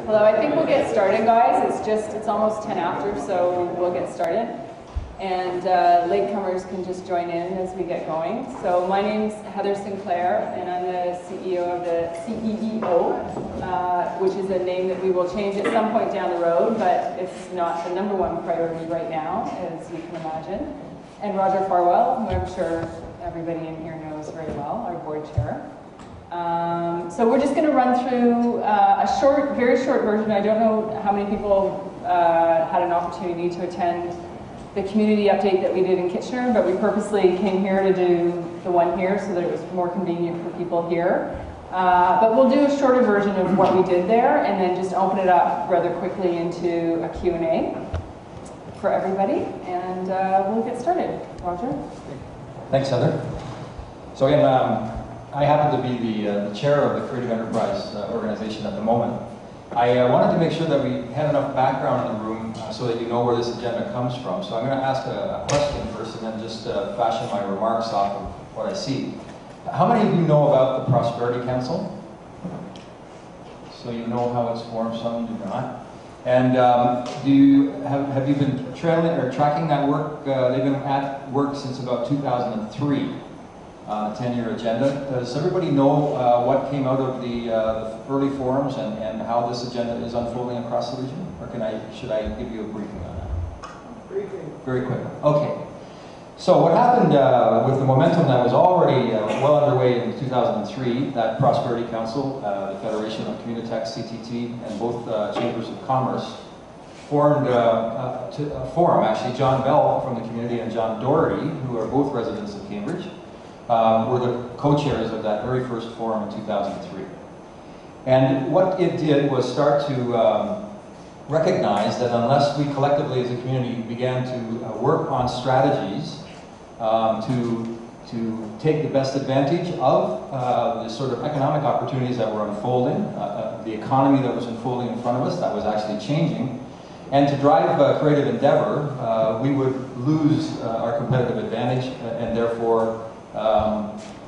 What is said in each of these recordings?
Hello, I think we'll get started, guys. It's almost 10 after, so we'll get started. And latecomers can just join in as we get going. So my name's Heather Sinclair, and I'm the CEO of the CEEO, which is a name that we will change at some point down the road, but it's not the #1 priority right now, as you can imagine. And Roger Farwell, who I'm sure everybody in here knows very well, our board chair. So we're just going to run through a very short version. I don't know how many people had an opportunity to attend the community update that we did in Kitchener, but we purposely came here to do the one here so that it was more convenient for people here. But we'll do a shorter version of what we did there and then just open it up rather quickly into a Q&A for everybody, and we'll get started. Roger? Thanks, Heather. So again, I happen to be the chair of the Creative Enterprise organization at the moment. I wanted to make sure that we had enough background in the room so that you know where this agenda comes from. So I'm going to ask a question first and then just fashion my remarks off of what I see. How many of you know about the Prosperity Council? So you know how it's formed, some do not. And have you been tracking that work? They've been at work since about 2003. 10-year agenda. Does everybody know what came out of the early forums and how this agenda is unfolding across the region? Or should I give you a briefing on that? Briefing. Very quick. Okay. So what happened with the momentum that was already well underway in 2003, that Prosperity Council, the Federation of Communitech, CTT, and both Chambers of Commerce formed a forum, actually. John Bell from the community and John Doherty, who are both residents of Cambridge, were the co-chairs of that very first forum in 2003. And what it did was start to recognize that unless we collectively as a community began to work on strategies to take the best advantage of the sort of economic opportunities that were unfolding, the economy that was unfolding in front of us, that was actually changing, and to drive creative endeavor, we would lose our competitive advantage and therefore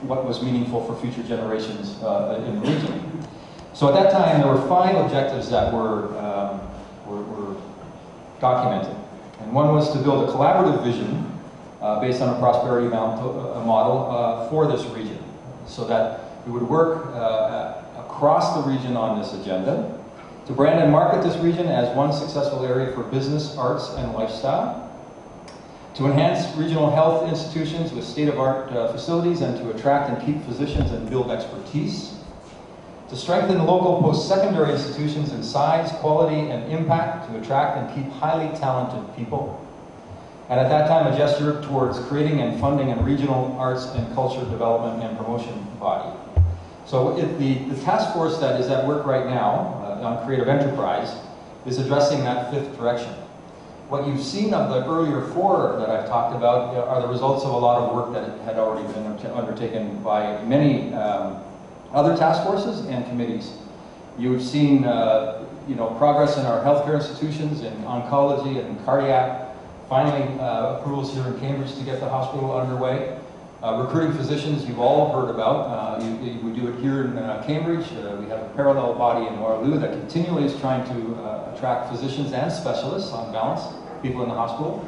what was meaningful for future generations in the region. So at that time, there were 5 objectives that were documented. And one was to build a collaborative vision based on a prosperity model for this region, so that we would work across the region on this agenda, to brand and market this region as one successful area for business, arts, and lifestyle, to enhance regional health institutions with state-of-the-art facilities and to attract and keep physicians and build expertise, to strengthen local post-secondary institutions in size, quality, and impact to attract and keep highly talented people, and at that time a gesture towards creating and funding a regional arts and culture development and promotion body. So the task force that is at work right now on Creative Enterprise is addressing that 5th direction. What you've seen of the earlier 4 that I've talked about are the results of a lot of work that had already been undertaken by many other task forces and committees. You've seen progress in our healthcare institutions, in oncology and cardiac, finally approvals here in Cambridge to get the hospital underway. Recruiting physicians, you've all heard about. We do it here in Cambridge. We have a parallel body in Waterloo that continually is trying to attract physicians and specialists on balance, people in the hospital.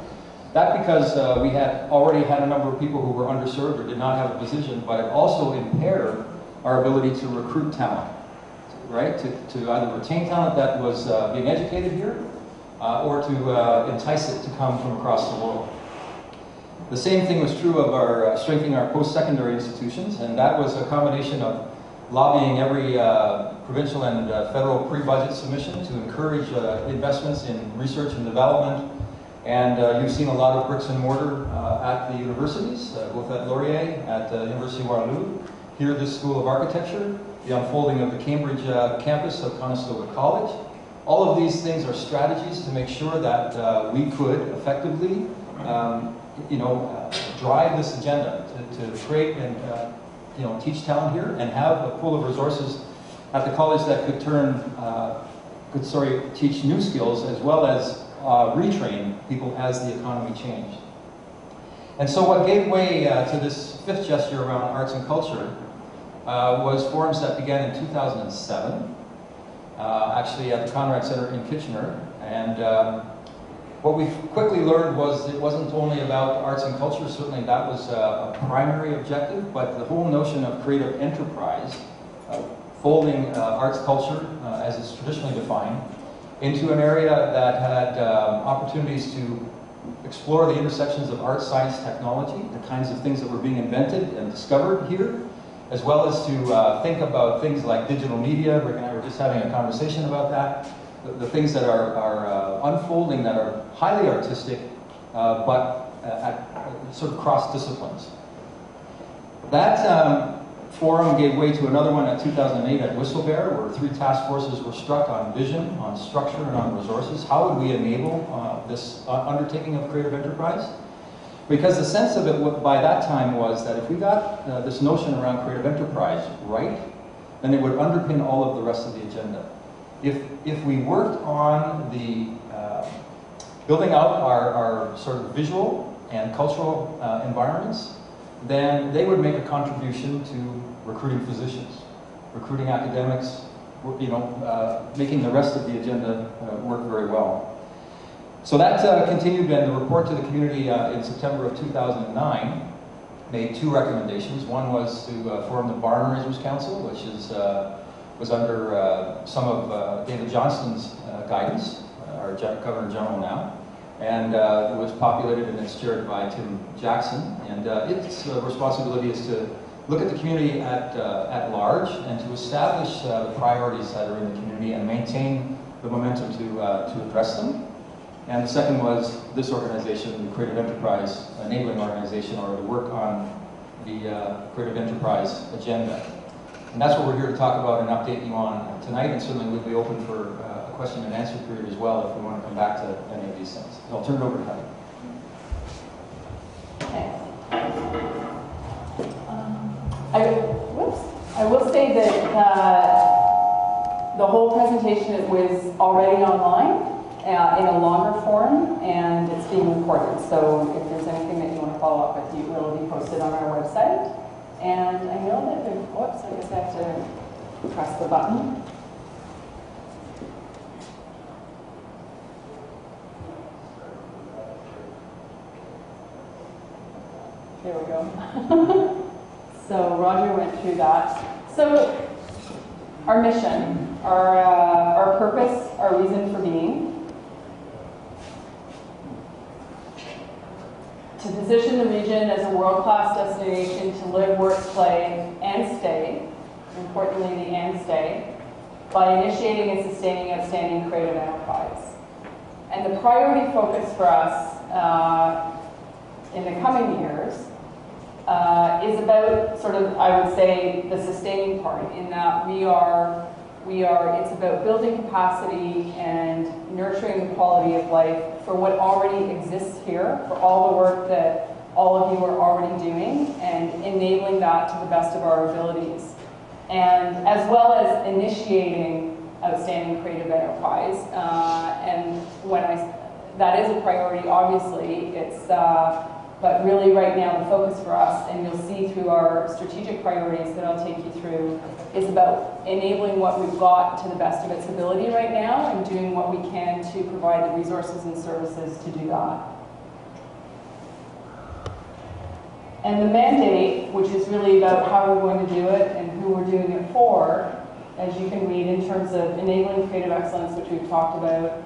That because we had already had a number of people who were underserved or did not have a position, but it also impaired our ability to recruit talent, right? To either retain talent that was being educated here or to entice it to come from across the world. The same thing was true of our strengthening our post-secondary institutions, and that was a combination of lobbying every provincial and federal pre-budget submission to encourage investments in research and development. And you've seen a lot of bricks and mortar at the universities, both at Laurier, at the University of Waterloo, here at this School of Architecture, the unfolding of the Cambridge campus of Conestoga College. All of these things are strategies to make sure that we could effectively drive this agenda to create and teach talent here and have a pool of resources at the college that could teach new skills as well as retrain people as the economy changed. And so what gave way to this 5th gesture around arts and culture was forums that began in 2007. actually at the Conrad Center in Kitchener. And what we quickly learned was it wasn't only about arts and culture, certainly that was a primary objective, but the whole notion of creative enterprise, folding arts culture as it's traditionally defined, into an area that had opportunities to explore the intersections of art, science, technology, the kinds of things that were being invented and discovered here, as well as to think about things like digital media. Rick and I were just having a conversation about that. The things that are unfolding that are highly artistic, but at sort of cross disciplines. That forum gave way to another one in 2008 at Whistlebear, where 3 task forces were struck on vision, on structure, and on resources. How would we enable this undertaking of creative enterprise? Because the sense of it by that time was that if we got this notion around creative enterprise right, then it would underpin all of the rest of the agenda. If we worked on the building out our sort of visual and cultural environments, then they would make a contribution to recruiting physicians, recruiting academics, making the rest of the agenda work very well. So that continued, and the report to the community in September of 2009 made 2 recommendations. One was to form the Barn-Raisers Council, which was under some of David Johnston's guidance, our Governor General now. And it was populated and it's chaired by Tim Jackson. And its responsibility is to look at the community at large and to establish the priorities that are in the community and maintain the momentum to address them. And the second was this organization, the Creative Enterprise Enabling Organization, or the work on the Creative Enterprise agenda. And that's what we're here to talk about and update you on tonight, and certainly we'll be open for a question and answer period as well if we want to come back to any of these things. So I'll turn it over to Heather. I will say that the whole presentation was already online in a longer form, and it's being recorded. So if there's anything that you want to follow up with, it will be posted on our website. And I know that there's, whoops, I guess I have to press the button. There we go. So Roger went through that. So our mission, our purpose, our reason for being, to position the region as a world-class destination to live, work, play, and stay, importantly the and stay, by initiating and sustaining outstanding creative enterprise. And the priority focus for us in the coming years is about sort of, I would say, the sustaining part, in that it's about building capacity and nurturing the quality of life for what already exists here, for all the work that all of you are already doing, and enabling that to the best of our abilities. And as well as initiating outstanding creative enterprise. And that is a priority, obviously. But really right now the focus for us, and you'll see through our strategic priorities that I'll take you through, is about enabling what we've got to the best of its ability right now and doing what we can to provide the resources and services to do that. And the mandate, which is really about how we're going to do it and who we're doing it for, as you can read in terms of enabling creative excellence, which we've talked about,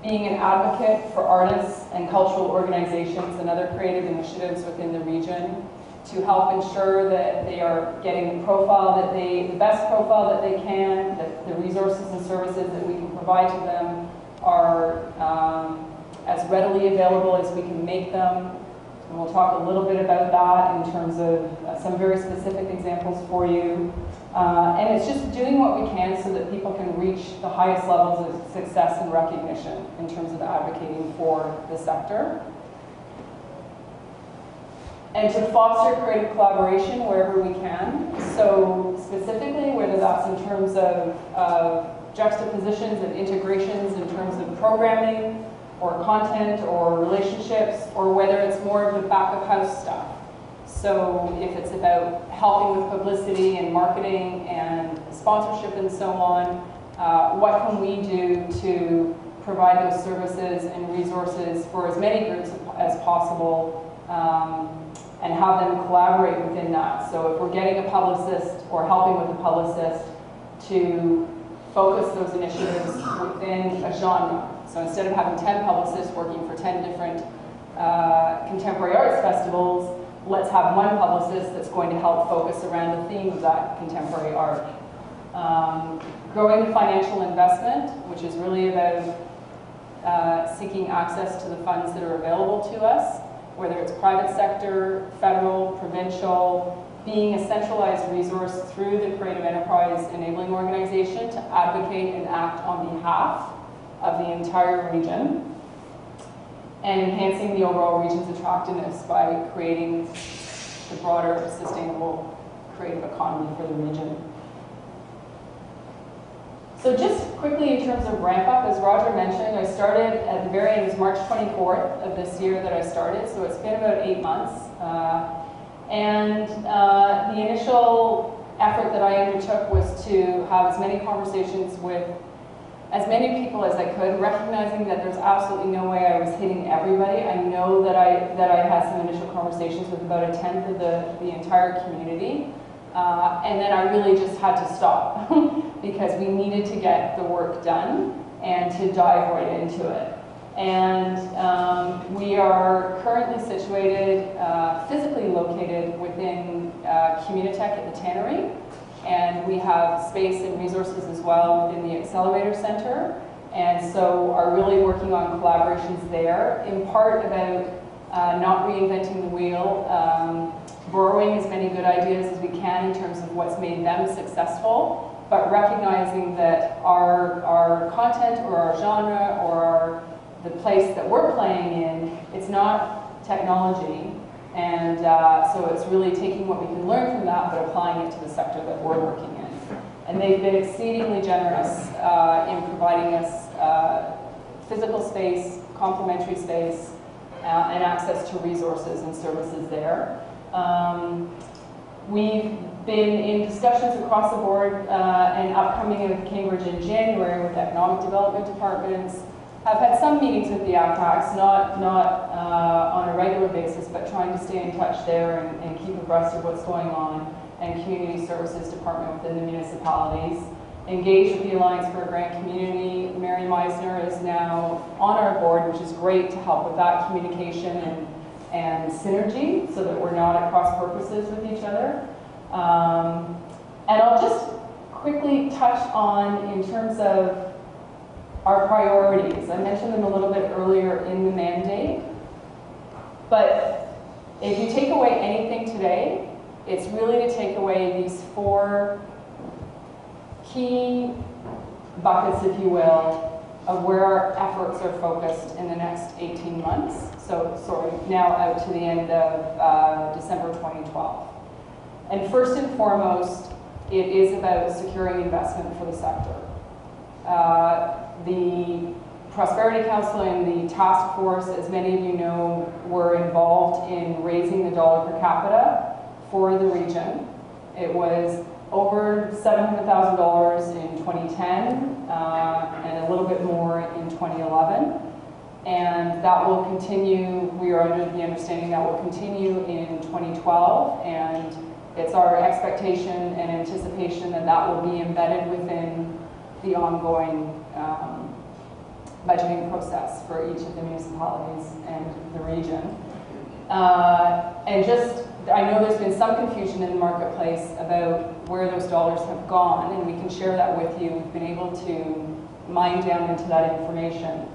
being an advocate for artists and cultural organizations and other creative initiatives within the region to help ensure that they are getting the best profile that they can, that the resources and services that we can provide to them are as readily available as we can make them. And we'll talk a little bit about that in terms of some very specific examples for you. And it's just doing what we can so that people can reach the highest levels of success and recognition in terms of advocating for the sector. And to foster creative collaboration wherever we can. So specifically, whether that's in terms of juxtapositions and integrations in terms of programming or content or relationships, or whether it's more of the back of house stuff. So if it's about helping with publicity and marketing and sponsorship and so on, what can we do to provide those services and resources for as many groups as possible, and have them collaborate within that. So if we're getting a publicist or helping with a publicist to focus those initiatives within a genre. So instead of having 10 publicists working for 10 different contemporary arts festivals, let's have one publicist that's going to help focus around the theme of that contemporary art. Growing the financial investment, which is really about seeking access to the funds that are available to us, whether it's private sector, federal, provincial, being a centralized resource through the Creative Enterprise Enabling Organization to advocate and act on behalf of the entire region, and enhancing the overall region's attractiveness by creating the broader sustainable creative economy for the region. So just quickly in terms of ramp up, as Roger mentioned, I started at the very end, it was March 24th of this year that I started, so it's been about 8 months. The initial effort that I undertook was to have as many conversations with as many people as I could, recognizing that there's absolutely no way I was hitting everybody. I know that I had some initial conversations with about a tenth of the entire community. And then I really just had to stop because we needed to get the work done and to dive right into it. And we are currently situated, physically located within Communitech at the Tannery. And we have space and resources as well within the Accelerator Center. And so are really working on collaborations there, in part about not reinventing the wheel, borrowing as many good ideas as we can in terms of what's made them successful, but recognizing that our content or our genre or the place that we're playing in, it's not technology. And so it's really taking what we can learn from that, but applying it to the sector that we're working in. And they've been exceedingly generous in providing us physical space, complementary space, and access to resources and services there. We've been in discussions across the board and upcoming in Cambridge in January with economic development departments. I've had some meetings with the ACACs, not on a regular basis, but trying to stay in touch there and keep abreast of what's going on, and community services department within the municipalities. Engaged with the Alliance for a Grant Community. Mary Meisner is now on our board, which is great to help with that communication and synergy so that we're not at cross purposes with each other. And I'll just quickly touch on, in terms of our priorities. I mentioned them a little bit earlier in the mandate, but if you take away anything today, it's really to take away these 4 key buckets, if you will, of where our efforts are focused in the next 18 months. So, sorry, now out to the end of December 2012. And first and foremost, it is about securing investment for the sector. The Prosperity Council and the task force, as many of you know, were involved in raising the dollar per capita for the region. It was over $700,000 in 2010 and a little bit more in 2011. And that will continue, we are under the understanding that will continue in 2012, and it's our expectation and anticipation that that will be embedded within the ongoing budgeting process for each of the municipalities and the region. And just, I know there's been some confusion in the marketplace about where those dollars have gone, and we can share that with you. We've been able to mine down into that information.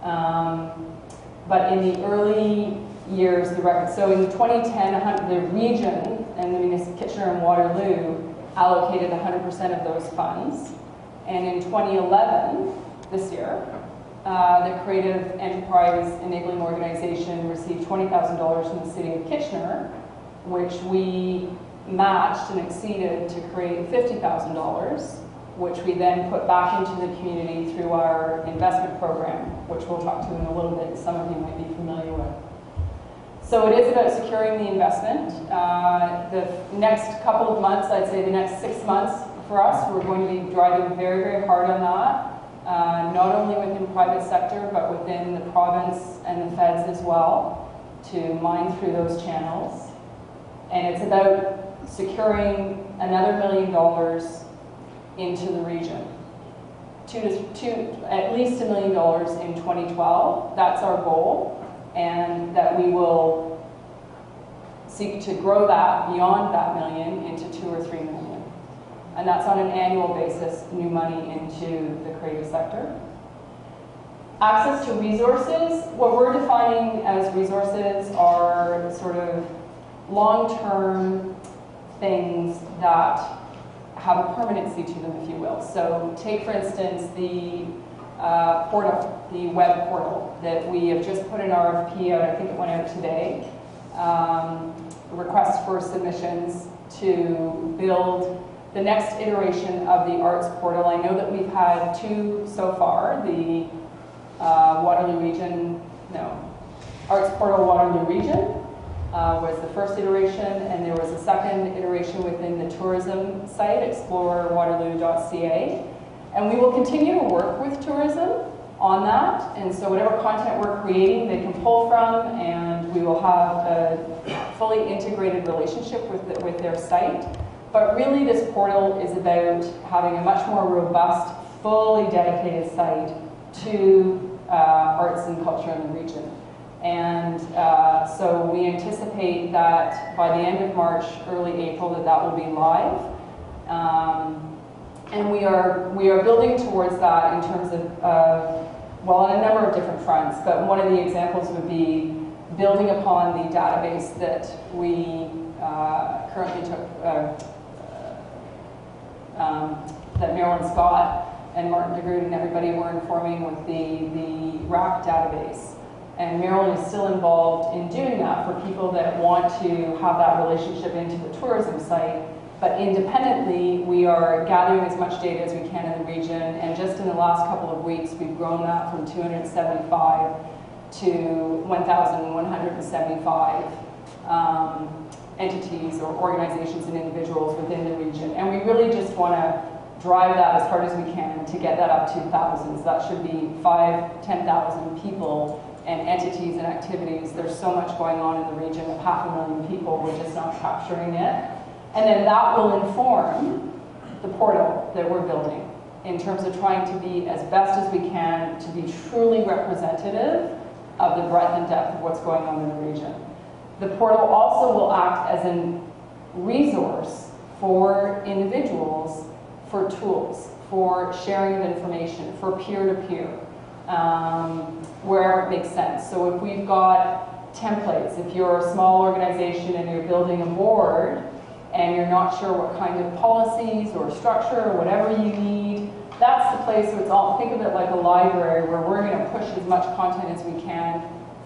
But in the early years, so in 2010, the region and the municipality, Kitchener and Waterloo, allocated 100% of those funds. And in 2011, this year, the Creative Enterprise Enabling Organization received $20,000 from the City of Kitchener, which we matched and exceeded to create $50,000, which we then put back into the community through our investment program, which we'll talk to in a little bit, some of you might be familiar with. So it is about securing the investment. The next couple of months, I'd say the next 6 months, for us. We're going to be driving very, very hard on that, not only within private sector, but within the province and the feds as well, to mine through those channels. And it's about securing another $1 million into the region. At least $1 million in 2012. That's our goal, and that we will seek to grow that beyond that million into 2 or 3 million. And that's on an annual basis, new money into the creative sector. Access to resources. What we're defining as resources are sort of long-term things that have a permanency to them, if you will. So take, for instance, the portal, the web portal that we have just put an RFP out. I think it went out today. Request for submissions to build the next iteration of the arts portal. I know that we've had 2 so far. The Waterloo Region, no, Arts Portal Waterloo Region was the first iteration, and there was a second iteration within the tourism site, explorewaterloo.ca. And we will continue to work with tourism on that, and so whatever content we're creating, they can pull from, and we will have a fully integrated relationship with their site. But really, this portal is about having a much more robust, fully dedicated site to arts and culture in the region. And so we anticipate that by the end of March, early April, that will be live. And we are building towards that in terms of, well, on a number of different fronts, but one of the examples would be building upon the database that we currently took, that Marilyn Scott and Martin DeGroot and everybody were informing with the RAP database. And Marilyn is still involved in doing that for people that want to have that relationship into the tourism site. But independently, we are gathering as much data as we can in the region, and just in the last couple of weeks, we've grown that from 275 to 1,175 entities or organizations and individuals within the region. And we really just want to drive that as hard as we can to get that up to thousands. That should be 5,000, 10,000 people and entities and activities. There's so much going on in the region of 500,000 people, we're just not capturing it. And then that will inform the portal that we're building in terms of trying to be as best as we can to be truly representative of the breadth and depth of what's going on in the region. The portal also will act as a resource for individuals, for tools, for sharing of information, for peer-to-peer, where it makes sense. So if we've got templates, if you're a small organization and you're building a board, and you're not sure what kind of policies or structure or whatever you need, that's the place where it's all, think of it like a library where we're going to push as much content as we can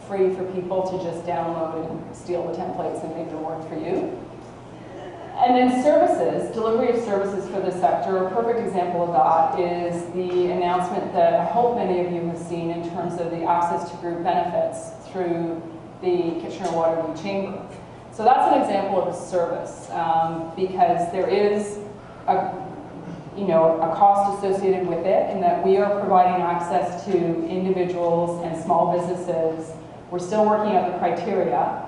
free for people to just download and steal the templates and make them work for you. And then services, delivery of services for the sector, a perfect example of that is the announcement that I hope many of you have seen in terms of the access to group benefits through the Kitchener-Waterloo Chamber. So that's an example of a service, because there is a cost associated with it, in that we are providing access to individuals and small businesses. We're still working out the criteria,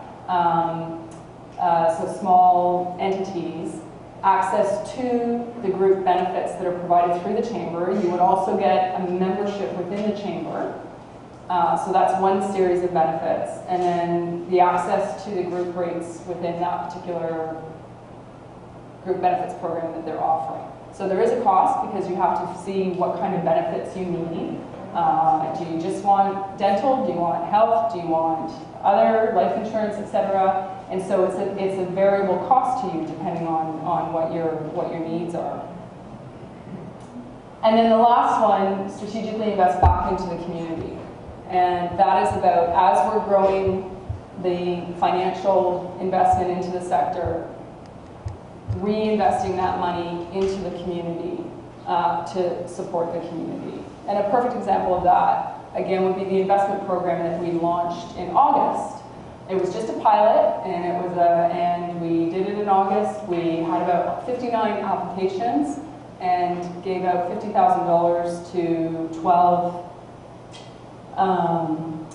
so small entities, access to the group benefits that are provided through the chamber. You would also get a membership within the chamber. So that's one series of benefits, and then the access to the group rates within that particular group benefits program that they're offering. So there is a cost because you have to see what kind of benefits you need. Do you just want dental? Do you want health? Do you want other life insurance, etc.? And so it's a variable cost to you depending on what your needs are. And then the last one, strategically invest back into the community. And that is about, as we're growing the financial investment into the sector, reinvesting that money into the community to support the community. And a perfect example of that, again, would be the investment program that we launched in August. It was just a pilot, and we did it in August. We had about 59 applications. and gave out $50,000 to 12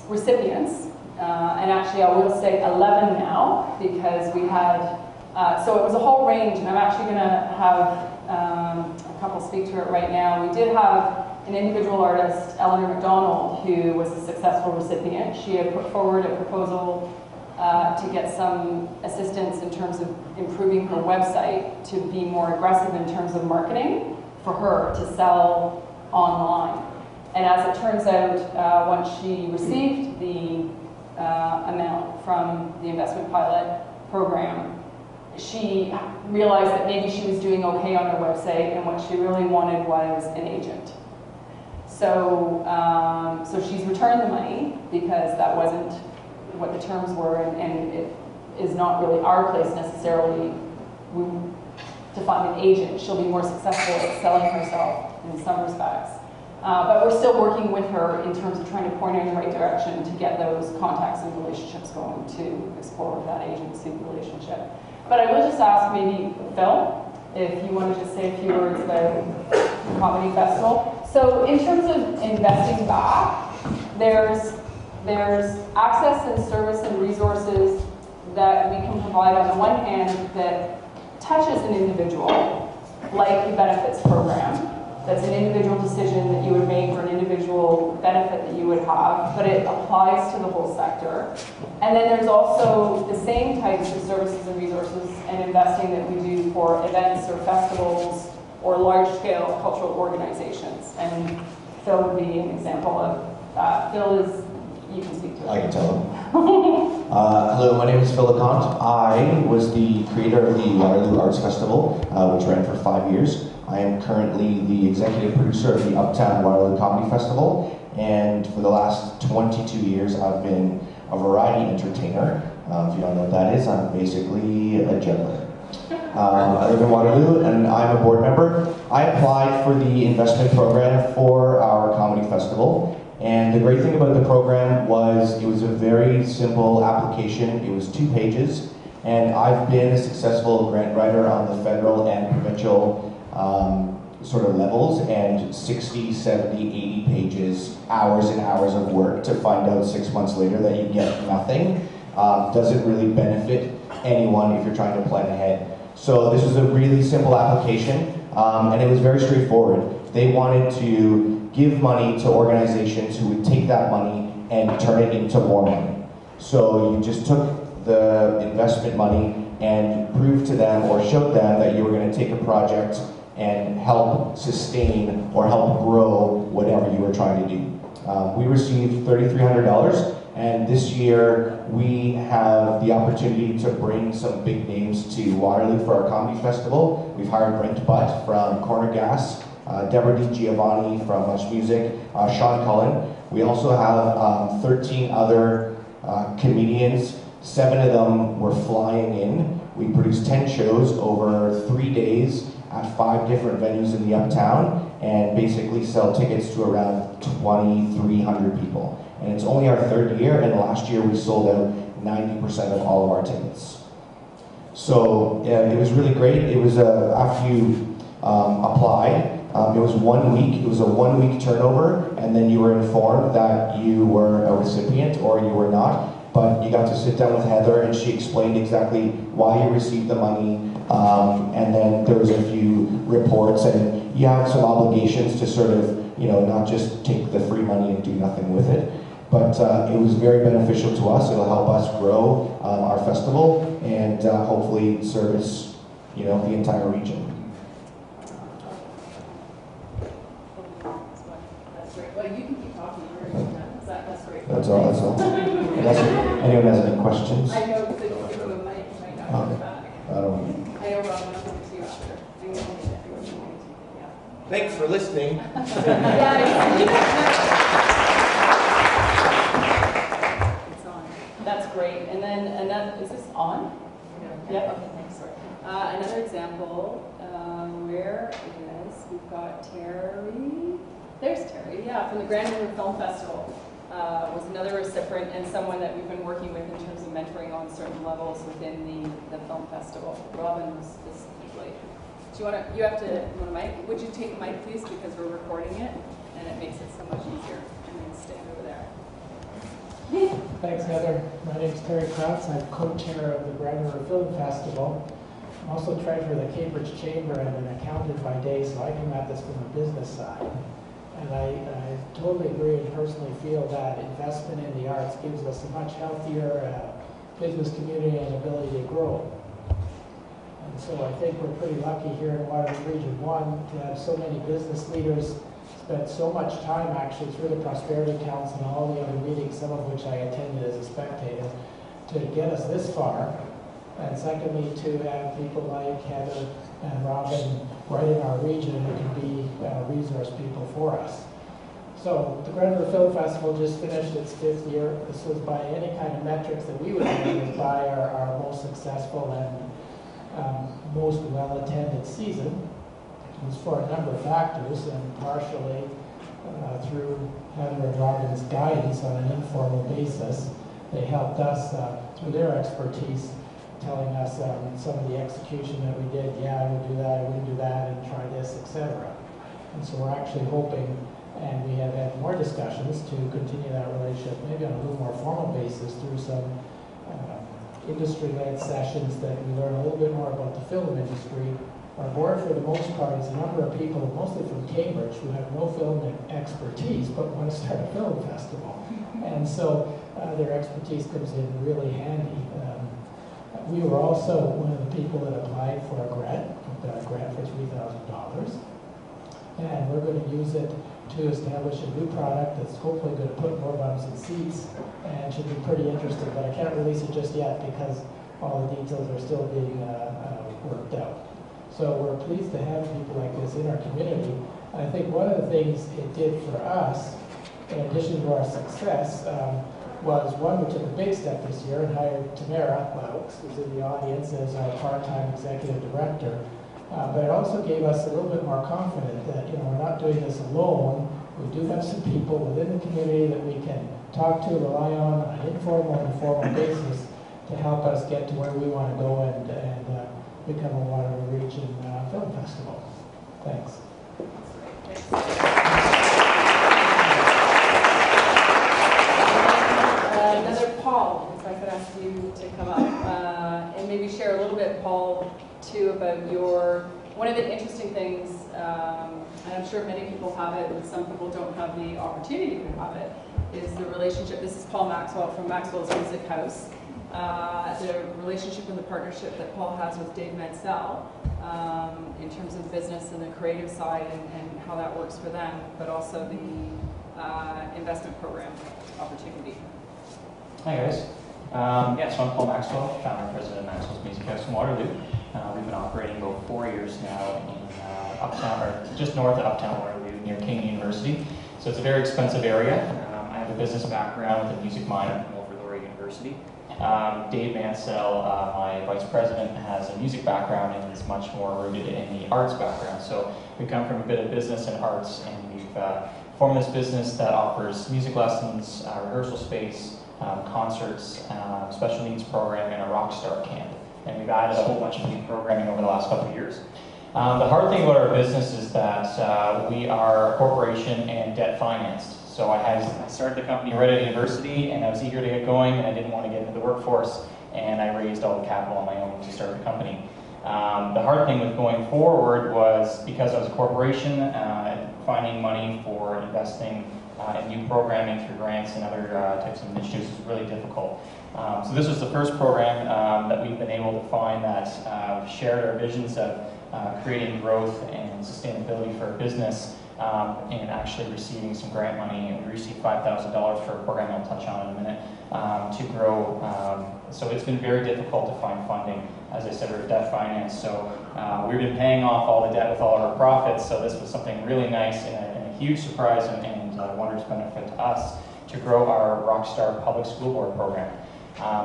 recipients. And actually, I will say 11 now, because we had, so it was a whole range, and I'm actually going to have a couple speak to it right now. We did have an individual artist, Eleanor McDonald, who was a successful recipient. She had put forward a proposal to get some assistance in terms of improving her website to be more aggressive in terms of marketing for her to sell online. And as it turns out, once she received the amount from the investment pilot program, she realized that maybe she was doing okay on her website, and what she really wanted was an agent. So, so she's returned the money because that wasn't what the terms were, and it is not really our place necessarily to find an agent. She'll be more successful at selling herself in some respects. But we're still working with her in terms of trying to point her in the right direction to get those contacts and relationships going to explore that agency relationship. But I will just ask maybe Phil, if you want to just say a few words about the Comedy Festival. So in terms of investing back, there's access and service and resources that we can provide on the one hand that touches an individual, like the benefits program. That's an individual decision that you would make or an individual benefit that you would have, but it applies to the whole sector. And then there's also the same types of services and resources and investing that we do for events or festivals or large-scale cultural organizations. And Phil would be an example of that. Phil is, you can speak to it. I can tell him. Hello, my name is Phil LeConte. I was the creator of the Waterloo Arts Festival, which ran for 5 years. I am currently the executive producer of the Uptown Waterloo Comedy Festival, and for the last 22 years I've been a variety entertainer. If you don't know what that is, I'm basically a juggler. I live in Waterloo and I'm a board member. I applied for the investment program for our comedy festival, and the great thing about the program was it was a very simple application. It was 2 pages, and I've been a successful grant writer on the federal and provincial sort of levels, and 60, 70, 80 pages, hours and hours of work to find out 6 months later that you get nothing doesn't really benefit anyone if you're trying to plan ahead. So this was a really simple application, and it was very straightforward. They wanted to give money to organizations who would take that money and turn it into more money. So you just took the investment money and proved to them or showed them that you were going to take a project and help sustain or help grow whatever you were trying to do. We received $3,300, and this year we have the opportunity to bring some big names to Waterloo for our comedy festival. We've hired Brent Butt from Corner Gas, Deborah DiGiovanni from Much Music, Sean Cullen. We also have 13 other comedians. 7 of them were flying in. We produced 10 shows over 3 days at 5 different venues in the Uptown, and basically sell tickets to around 2,300 people. And it's only our 3rd year, and last year we sold out 90% of all of our tickets. So it was really great. It was after you applied, it was 1 week. It was a 1 week turnover, and then you were informed that you were a recipient or you were not. But you got to sit down with Heather, and she explained exactly why you received the money, and then there was a few reports, and you have some obligations to sort of, you know, not just take the free money and do nothing with it. But it was very beneficial to us. It'll help us grow our festival and hopefully service, you know, the entire region. That's great. Well, you can keep talking. That's great. That's all. That's all. Unless anyone has any questions. I know, because if you give him a mic, you might not come back. I don't know. I know Rob wants to see you after. Yeah. Thanks for listening. It's on. That's great. And then another, is this on? Yeah. Okay, thanks. Sorry. Another example, where is, we've got Terry. There's Terry, yeah, from the Grand River Film Festival. Was another recipient and someone that we've been working with in terms of mentoring on certain levels within the film festival. Robin was specifically. Do you want to, you have to, you want a mic? Would you take the mic, please, because we're recording it, and it makes it so much easier. And then stand over there. Thanks, Heather. My name is Terry Kratz. I'm co-chair of the Grand River Film Festival. I'm also treasurer of the Cambridge Chamber and an accountant by day, so I come at this from the business side. And I totally agree and personally feel that investment in the arts gives us a much healthier business community and ability to grow. And so I think we're pretty lucky here in Waterloo Region 1 to have so many business leaders spent so much time actually through the Prosperity Council and all the other meetings, some of which I attended as a spectator, to get us this far. And secondly, to have people like Heather and Robin right in our region who can be resource people for us. So the Grand River Film Festival just finished its 5th year. This was by any kind of metrics that we would measure by our most successful and most well-attended season. It was for a number of factors, and partially through Heather and Robin's guidance on an informal basis. They helped us through their expertise, telling us some of the execution that we did. Yeah, I would do that, I wouldn't do that, and try this, etc. And so we're actually hoping, and we have had more discussions to continue that relationship, maybe on a little more formal basis through some industry-led sessions that we learn a little bit more about the film industry. Our board, for the most part, is a number of people, mostly from Cambridge, who have no film expertise, but want to start a film festival. And so their expertise comes in really handy. We were also one of the people that applied for a grant for $3,000. And we're going to use it to establish a new product that's hopefully going to put more bums in seats and should be pretty interesting. But I can't release it just yet because all the details are still being worked out. So we're pleased to have people like this in our community. I think one of the things it did for us, in addition to our success, was one, we took a big step this year and hired Tamara Laux, who's in the audience, as our part-time executive director. But it also gave us a little bit more confidence that we're not doing this alone. We do have some people within the community that we can talk to, rely on an informal and formal basis to help us get to where we want to go and become a Waterloo Region Film Festival. Thanks. Another Paul, if I could ask you to come up and maybe share a little bit, Paul, too, about one of the interesting things, and I'm sure many people have it, but some people don't have the opportunity to have it, is the relationship. This is Paul Maxwell from Maxwell's Music House. The relationship and the partnership that Paul has with Dave Mansell in terms of business and the creative side and how that works for them, but also the investment program opportunity. Hi guys. So I'm Paul Maxwell, founder and president of Maxwell's Music House in Waterloo. We've been operating about 4 years now in uptown, or just north of uptown Waterloo, near King University. So it's a very expensive area. I have a business background with a music minor from Overlower University. Dave Mansell, my vice president, has a music background and is much more rooted in the arts background. So we come from a bit of business and arts, and we've formed this business that offers music lessons, rehearsal space, concerts, special needs programming, and a rock star camp. And we've added a whole bunch of new programming over the last couple of years. The hard thing about our business is that we are a corporation and debt financed. So I started the company right at university, and I was eager to get going, and I didn't want to get into the workforce, and I raised all the capital on my own to start the company. The hard thing with going forward was, because I was a corporation, finding money for investing in new programming through grants and other types of initiatives was really difficult. So this was the first program that we've been able to find that shared our visions of creating growth and sustainability for our business, and actually receiving some grant money. We received $5,000 for a program I'll touch on in a minute to grow. So it's been very difficult to find funding. As I said, we're debt financed, so we've been paying off all the debt with all of our profits, so this was something really nice and a huge surprise and wondrous benefit to us to grow our Rockstar Public School Board program.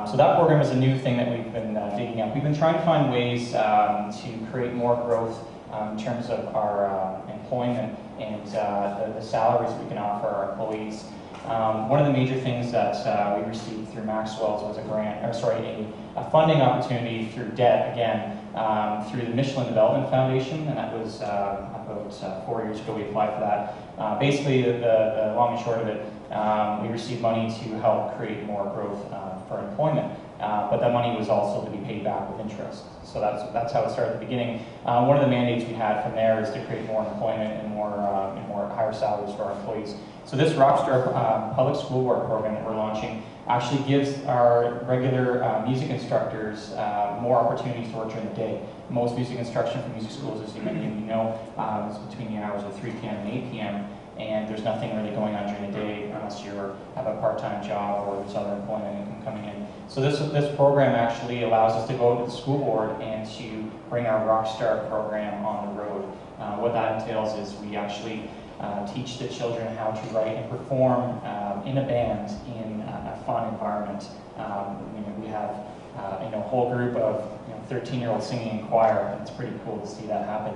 So that program is a new thing that we've been digging up. We've been trying to find ways to create more growth in terms of our employment and the salaries we can offer our employees. One of the major things that we received through Maxwell's was a funding opportunity through debt, again, through the Michelin Development Foundation, and that was about 4 years ago we applied for that. Basically, the long and short of it, we received money to help create more growth for employment, but that money was also to be paid back with interest. So that's how it started at the beginning. One of the mandates we had from there is to create more employment and more higher salaries for our employees. So this Rockstar Public School Board program that we're launching actually gives our regular music instructors more opportunities to work during the day. Most music instruction for music schools, as many of you know, is between the hours of 3 p.m. and 8 p.m. And there's nothing really going on during the day unless you have a part-time job or there's other employment income coming in. So this program actually allows us to go to the school board and to bring our Rockstar program on the road. What that entails is we actually teach the children how to write and perform in a band in a fun environment. We have a whole group of 13-year-olds singing in choir. It's pretty cool to see that happen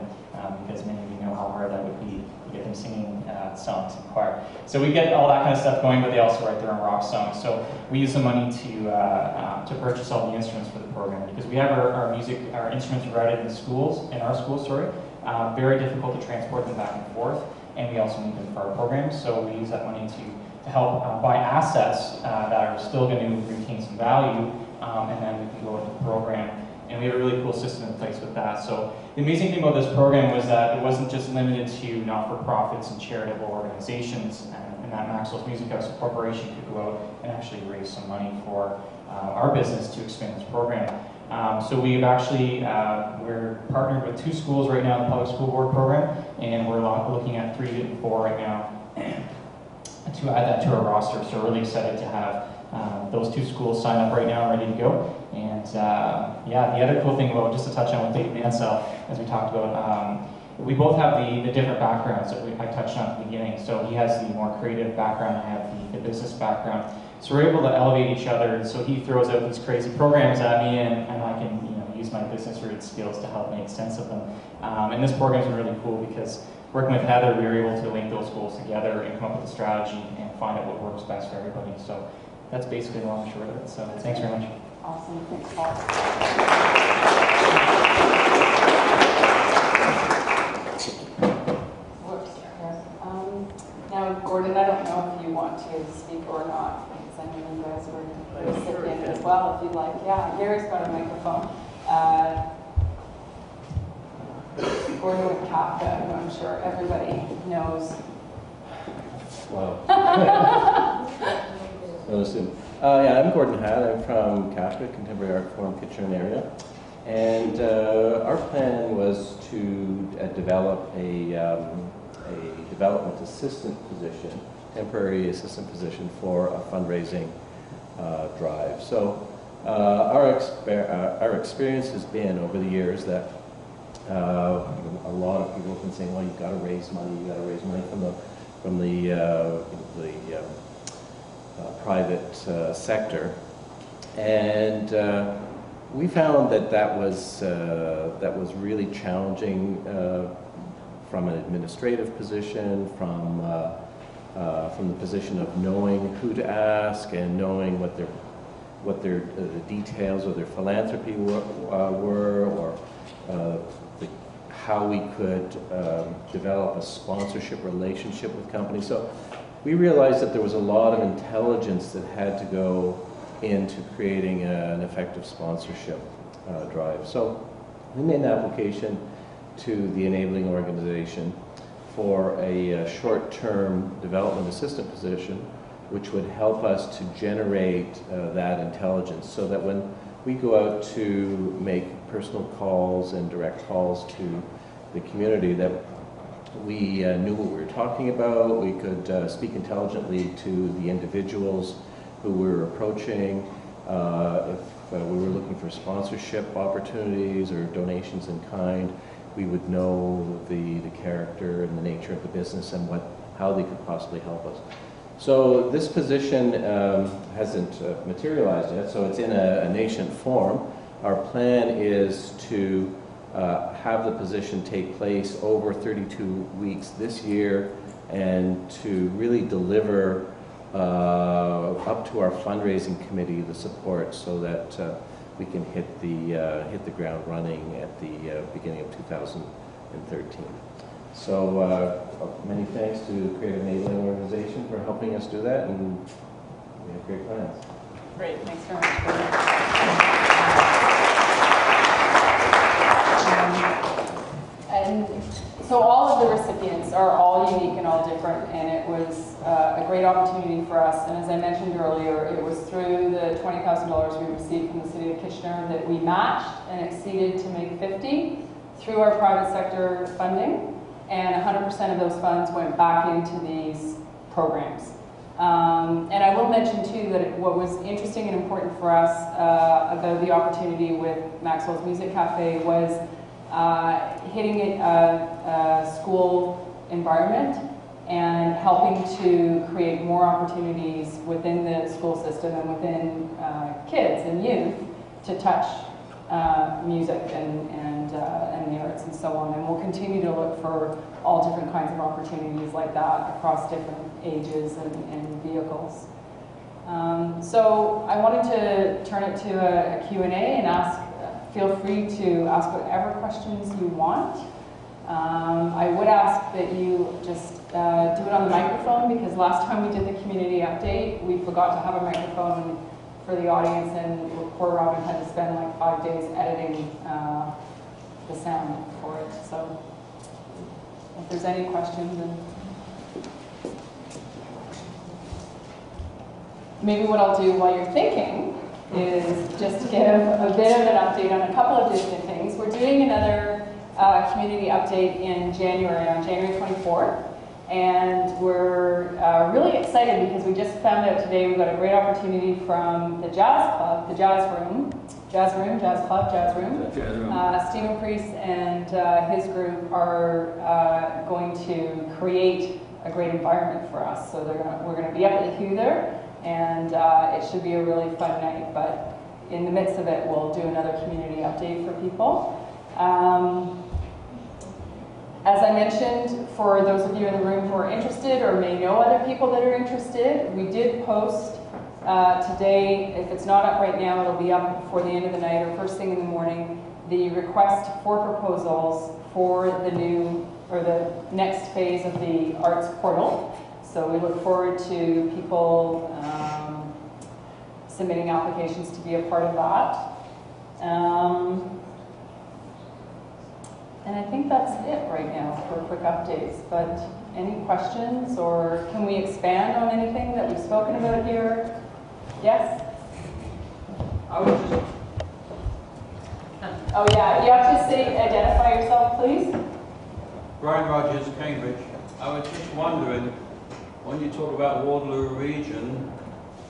because many of you know how hard that would be to get them singing songs in choir. So we get all that kind of stuff going, but they also write their own rock songs. So we use the money to purchase all the instruments for the program because we have our instruments routed in our schools, very difficult to transport them back and forth, and we also need them for our programs. So we use that money to help buy assets that are still going to retain some value, and then we can go into the program. And we have a really cool system in place with that. So the amazing thing about this program was that it wasn't just limited to not-for-profits and charitable organizations, and that Maxwell's Music House Corporation could go out and actually raise some money for our business to expand this program. So we've actually, we're partnered with 2 schools right now in the Public School Board program, and we're looking at 3 and 4 right now to add that to our roster. So we're really excited to have those 2 schools sign up right now, ready to go. And yeah, the other cool thing about, just to touch on with Dave Mansell, as we talked about, we both have the different backgrounds that I touched on at the beginning. So he has the more creative background, I have the business background. So we're able to elevate each other. And so he throws out these crazy programs at me, and I can use my business rooted skills to help make sense of them. And this program's been really cool because working with Heather, we were able to link those goals together and come up with a strategy and find out what works best for everybody. So that's basically the long and short of it. So thanks very much. Awesome. Thanks, Paul. Whoops. Now, Gordon, I don't know if you want to speak or not, because I know you guys were going to sit in as well if you'd like. Yeah, Gary's got a microphone. Gordon with Kafka, who I'm sure everybody knows. Wow. Yeah, I'm Gordon Hatt. I'm from Kafka, Contemporary Art Forum, Kitchener area. And our plan was to develop a development assistant position, temporary assistant position for a fundraising drive. So our experience has been over the years that a lot of people have been saying, well, you've got to raise money, from the private sector, and we found that was really challenging from an administrative position, from the position of knowing who to ask and knowing what their the details of their philanthropy were, or how we could develop a sponsorship relationship with companies. So we realized that there was a lot of intelligence that had to go into creating an effective sponsorship drive. So we made an application to the enabling organization for a short-term development assistant position, which would help us to generate that intelligence, so that when we go out to make personal calls and direct calls to the community, that we knew what we were talking about, we could speak intelligently to the individuals who we were approaching. If we were looking for sponsorship opportunities or donations in kind, we would know the character and the nature of the business and how they could possibly help us. So this position hasn't materialized yet, so it's in a nascent form. Our plan is to have the position take place over 32 weeks this year, and to really deliver up to our fundraising committee, the support, so that we can hit the ground running at the beginning of 2013. So many thanks to Creative Enabling Organization for helping us do that, and we have great plans. Great, thanks very much. And so all of the recipients are all unique and all different, and it was a great opportunity for us. And as I mentioned earlier, it was through the $20,000 we received from the City of Kitchener that we matched and exceeded to make 50 through our private sector funding, and 100% of those funds went back into these programs. And I will mention too that what was interesting and important for us about the opportunity with Maxwell's Music Cafe was hitting a school environment and helping to create more opportunities within the school system and within kids and youth to touch music and the arts and so on. And we'll continue to look for all different kinds of opportunities like that across different ages and vehicles. So I wanted to turn it to a Q&A and ask, feel free to ask whatever questions you want. I would ask that you just do it on the microphone, because last time we did the community update, we forgot to have a microphone for the audience, and poor Robin had to spend like 5 days editing the sound for it. So if there's any questions, then maybe what I'll do while you're thinking is just give a bit of an update on a couple of different things. We're doing another community update in January, on January 24th. And we're really excited because we just found out today we've got a great opportunity from the Jazz Club, the Jazz Room, Stephen Priest and his group are going to create a great environment for us. So we're going to be up at the Hue there, and it should be a really fun night. But in the midst of it, we'll do another community update for people. As I mentioned, for those of you in the room who are interested or may know other people that are interested, we did post today, if it's not up right now, it'll be up before the end of the night or first thing in the morning, the request for proposals for the new, or the next phase of the arts portal. So we look forward to people submitting applications to be a part of that. And I think that's it right now for quick updates. But any questions, or can we expand on anything that we've spoken about here? Yes? I was just... Oh yeah, you have to say, identify yourself, please. Brian Rogers, Cambridge. I was just wondering, when you talk about Waterloo region,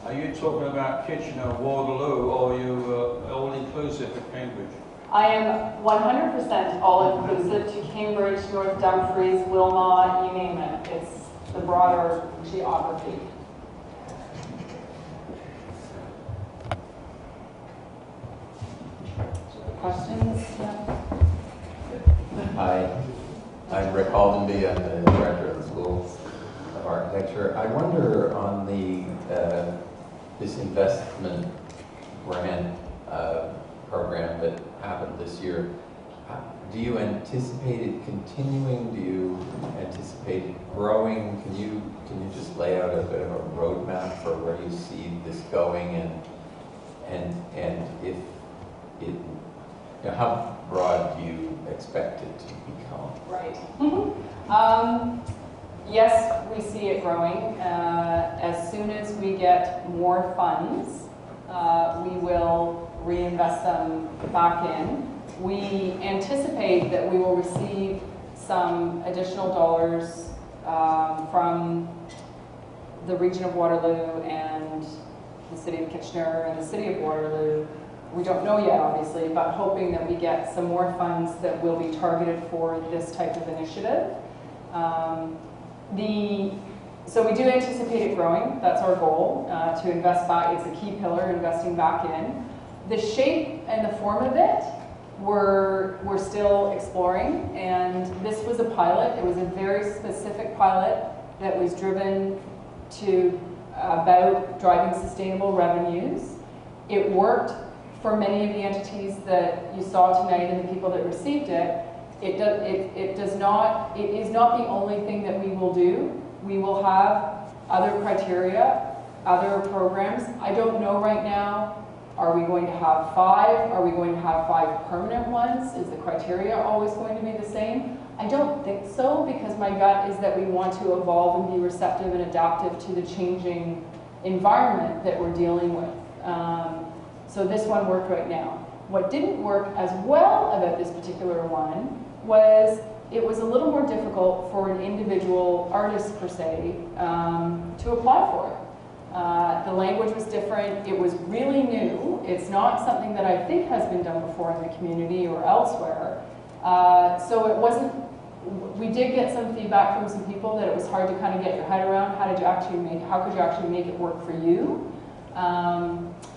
are you talking about Kitchener, Waterloo, or are you all-inclusive for Cambridge? I am 100% all-inclusive to Cambridge, North Dumfries, Wilmot, you name it. It's the broader geography. Questions? Yeah. Hi, I'm Rick Haldenby. I'm the director of the School of Architecture. I wonder on the this investment grant program that happened this year, do you anticipate it continuing? Do you anticipate it growing? Can you just lay out a bit of a roadmap for where you see this going, and if it, you know, how broad do you expect it to become? Right. Yes, we see it growing. As soon as we get more funds, we will reinvest them back in. We anticipate that we will receive some additional dollars from the region of Waterloo and the City of Kitchener and the City of Waterloo. We don't know yet, obviously, but hoping that we get some more funds that will be targeted for this type of initiative. So we do anticipate it growing. That's our goal, to invest back. It's a key pillar, investing back in. The shape and the form of it, we're still exploring, and this was a pilot. It was a very specific pilot that was driven to about driving sustainable revenues. It worked for many of the entities that you saw tonight and the people that received it. It is not the only thing that we will do. We will have other criteria, other programs. I don't know right now, are we going to have 5? Are we going to have 5 permanent ones? Is the criteria always going to be the same? I don't think so, because my gut is that we want to evolve and be receptive and adaptive to the changing environment that we're dealing with. So this one worked right now. What didn't work as well about this particular one was it was a little more difficult for an individual artist, per se, to apply for it. The language was different. It was really new. It's not something that I think has been done before in the community or elsewhere. So it wasn't, we did get some feedback from some people that it was hard to kind of get your head around how could you actually make it work for you.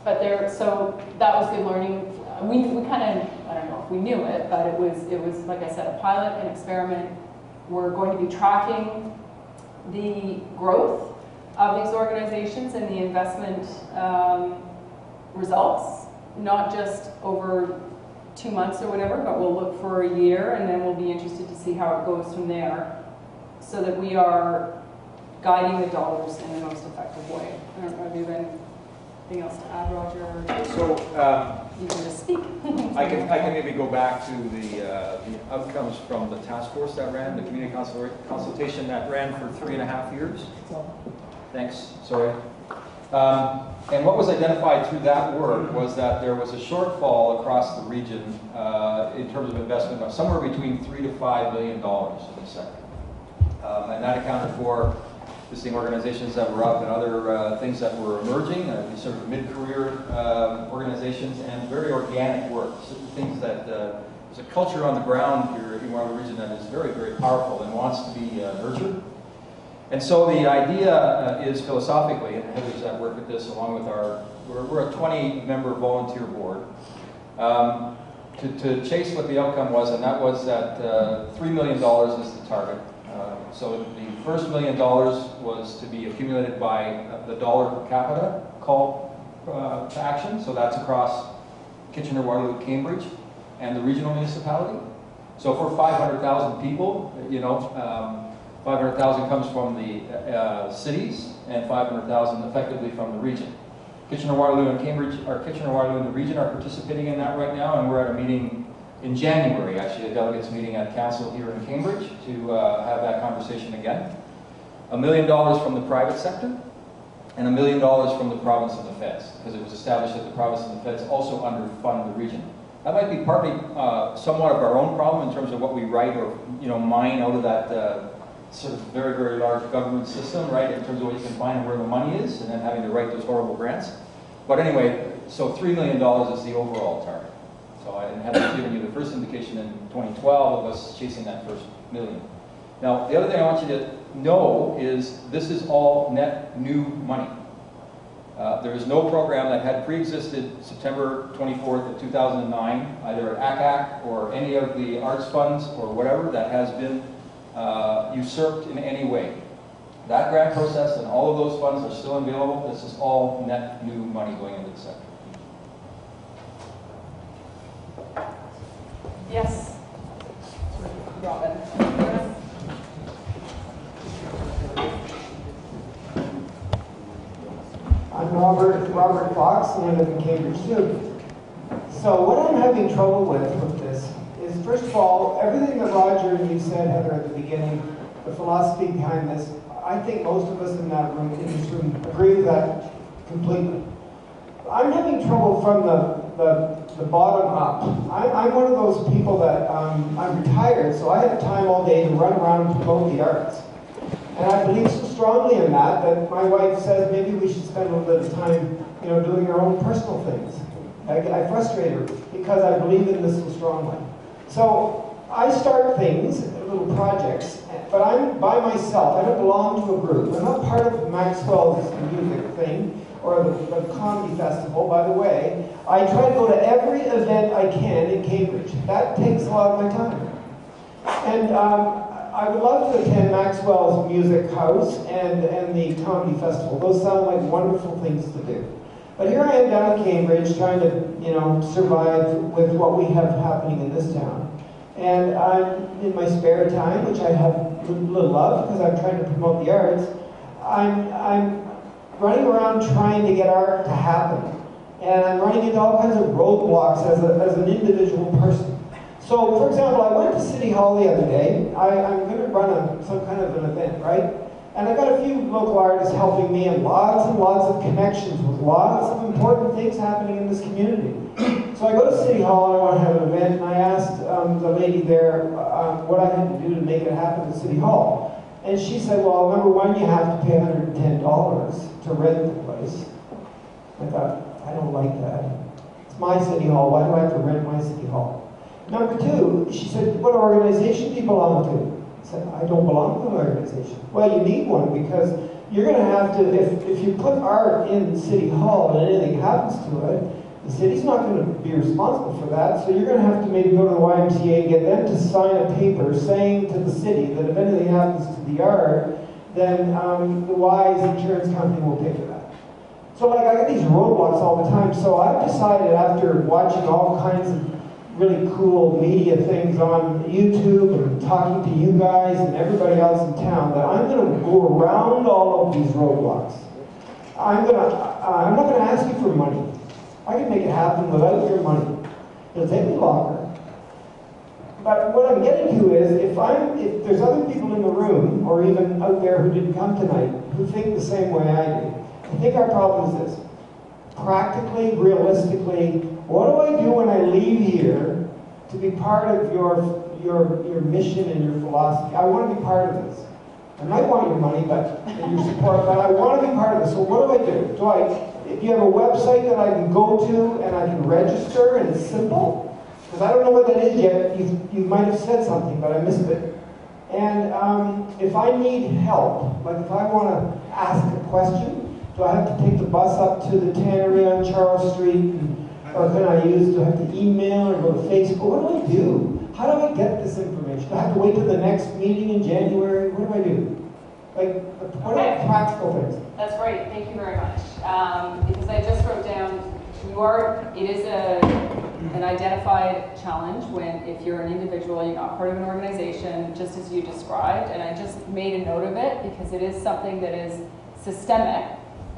So that was good learning. We kind of, I don't know if we knew it, but it was like I said, a pilot, an experiment. We're going to be tracking the growth of these organizations and the investment results, not just over 2 months or whatever, but we'll look for a year, and then we'll be interested to see how it goes from there, so that we are guiding the dollars in the most effective way. I don't know if you have anything else to add, Roger? Or So you can just speak. I can maybe go back to the outcomes from the task force that ran, the community consultation that ran for 3.5 years. Thanks, sorry. And what was identified through that work was that there was a shortfall across the region in terms of investment of somewhere between $3 to $5 million in the sector. And that accounted for existing organizations that were up and other things that were emerging, these sort of mid-career organizations, and very organic work, things that there's a culture on the ground here in our region that is very, very powerful and wants to be nurtured. And so the idea is philosophically, and Heather's at work with this along with we're a 20-member volunteer board, to chase what the outcome was, and that was that $3 million is the target. So the first $1 million was to be accumulated by the dollar per capita call to action. So that's across Kitchener, Waterloo, Cambridge, and the regional municipality. So for 500,000 people, 500,000 comes from the cities, and 500,000 effectively from the region. Kitchener, Waterloo, and Cambridge, or Kitchener, Waterloo, and the region are participating in that right now, and we're at a meeting in January, actually, a delegates meeting at council here in Cambridge to have that conversation again. $1 million from the private sector, and $1 million from the province and the feds, because it was established that the province and the feds also underfund the region. That might be partly somewhat of our own problem in terms of what we write or mine out of that sort of very, very large government system, right, in terms of what you can find and where the money is, and then having to write those horrible grants. But anyway, so $3 million is the overall target. So I haven't given you the first indication in 2012 of us chasing that first $1 million. Now, the other thing I want you to know is this is all net new money. There is no program that had pre-existed September 24th of 2009, either at ACAC or any of the arts funds or whatever, that has been usurped in any way. That grant process and all of those funds are still available. This is all net new money going into the sector. Yes, Robin. I'm Robert Fox, and I live in Cambridge too. So what I'm having trouble with this is, first of all, everything that Roger and you said, Heather, at the beginning, the philosophy behind this, I think most of us in this room agree with that completely. I'm having trouble from the bottom up. I'm one of those people that I'm retired, so I have time all day to run around and promote the arts. And I believe so strongly in that my wife says maybe we should spend a little bit of time, doing our own personal things. I frustrate her because I believe in this so strongly. So I start things, little projects, but I'm by myself. I don't belong to a group. I'm not part of Maxwell's music thing or the comedy festival, by the way. I try to go to every event I can in Cambridge. That takes a lot of my time. And I would love to attend Maxwell's Music House and the Comedy Festival. Those sound like wonderful things to do. But here I am down in Cambridge trying to, survive with what we have happening in this town. And I'm in my spare time, which I have little of because I'm trying to promote the arts, I'm running around trying to get art to happen. And I'm running into all kinds of roadblocks as an individual person. So, for example, I went to City Hall the other day. I'm going to run some kind of an event, right? And I got a few local artists helping me and lots of connections with lots of important things happening in this community. So I go to City Hall and I want to have an event, and I asked the lady there what I had to do to make it happen at City Hall. And she said, well, number one, you have to pay $110 to rent the place. I thought, I don't like that. It's my City Hall. Why do I have to rent my City Hall? Number two, she said, what organization do you belong to? I said, I don't belong to an organization. Well, you need one because you're going to have to, if you put art in City Hall and anything happens to it, the city's not going to be responsible for that, so you're going to have to maybe go to the YMCA and get them to sign a paper saying to the city that if anything happens to the art, then the Y's insurance company will pay for that. So like I get these roadblocks all the time, so I've decided after watching all kinds of really cool media things on YouTube and talking to you guys and everybody else in town that I'm going to go around all of these roadblocks. I'm not going to ask you for money. I can make it happen without your money. It'll take me longer. But what I'm getting to is if there's other people in the room or even out there who didn't come tonight who think the same way I do, I think our problem is this. Practically, realistically, what do I do when I leave here to be part of your mission and your philosophy? I want to be part of this. I might want your money and your support, but I want to be part of this. So what do? Do you have a website that I can go to and I can register and it's simple? Because I don't know what that is yet. You might have said something, but I missed it. And if I need help, like if I want to ask a question, do I have to take the bus up to the tannery on Charles Street? Or do I have to email or go to Facebook? What do? How do I get this information? Do I have to wait till the next meeting in January? What do I do? Like, what are the practical things? That's great. Thank you very much. Because I just wrote down, it is an identified challenge if you're an individual, you're not part of an organization, just as you described. And I just made a note of it because it is something that is systemic.